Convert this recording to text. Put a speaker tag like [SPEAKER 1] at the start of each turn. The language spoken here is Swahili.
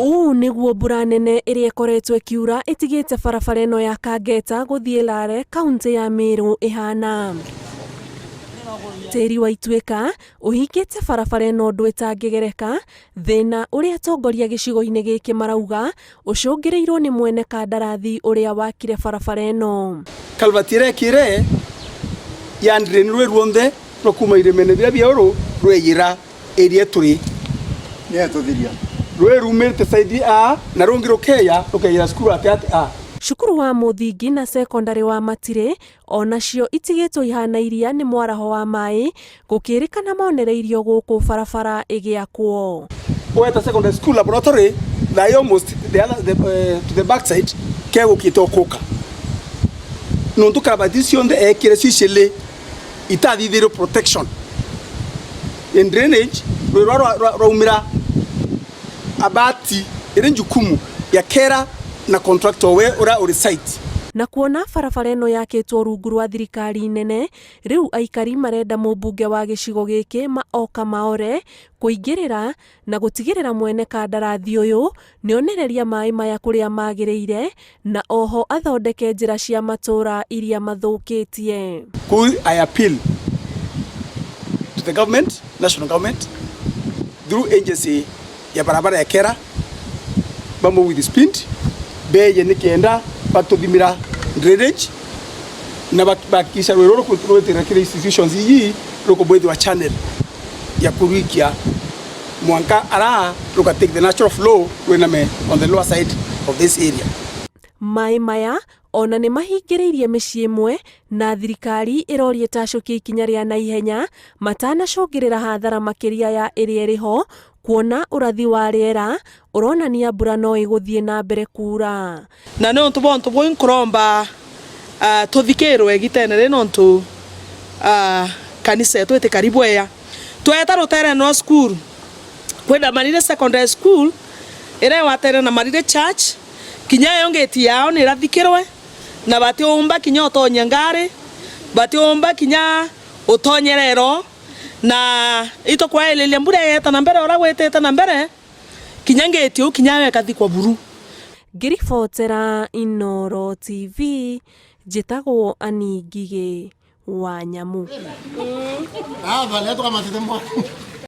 [SPEAKER 1] Uu niguo mbura nene iria ikoretwo ikiura itigite barabara ino ya Kangeta guthie Lare kaunti ya Meru ihana. Tiri wa Ituika uhingite barabara ino ndu itangigereka, thina uria atongoria gicigo-ini giki marauga ucungirirwo ni mwene kandarathi uria wakire barabara ino.
[SPEAKER 2] Kalvatire kire yandire nirwe ruonde rokuma iremene bia bioro rweyira area turi ne tuthiria rwe rumete saidi a na rungiro keya rukeyira skuru ati a
[SPEAKER 1] Cukuru wa muthingi na secondary wa Matire onacio itigitwo ihana iria ni mwaraho wa mai gukirikana monereirio guku barabara igiakwo.
[SPEAKER 2] Weta secondary school laboratory they almost to the backside ke gukito kuka nontu karabadisi onde ekire cicele itathithiro protection in drainage rwaumira abati iri njukumu ya kera na contractor we ura uri site
[SPEAKER 1] na kuona barabara ino yakitwo rungu rwa thirikari nene riu aikari marenda mubunge wa gicigo giki maoka maore kuingirira na gutigirira mwene kandarathi uyu nionereria mai maya kuria magiriire na oho athondeke njira cia matura iria mathukitie.
[SPEAKER 2] I appeal to the government, national government, through agency ya barabara ya kera bambo with speed beye nikienda batuthimira drainage na bakisha rwero kutuwetera kile institutions iyi rukobwethi wa channel ya kurikia mwanka ara ruka take the natural flow wename on the lower side of this area.
[SPEAKER 1] Mai maya ona ni mahingiriirie micii imwe na thirikari irorie tacukia ikinya ria naihenya matanacungirira hathara makiria ya iria iriho kuona urathi wa riera uronania mbura no iguthie na mbere kura
[SPEAKER 3] na no bontu boinkromba tuthikirwe gitenere nontu kanisa yetu ite karibu ya tweta rutere no school kwenda Marire secondary school ire watere na Marire church kinya yongeti yao ni rathikirwe na batiomba kinya otonya ngari batiomba kinya otonyerero na ito kwa ile mbura yeta na mbere ora gweteta na mbere kinya ngeti kinya wekathi kwa buru.
[SPEAKER 1] Ngiribotera Inoro TV jitagwo Ani Ngige wa Nyamu.
[SPEAKER 4] Vale, toca matete mo.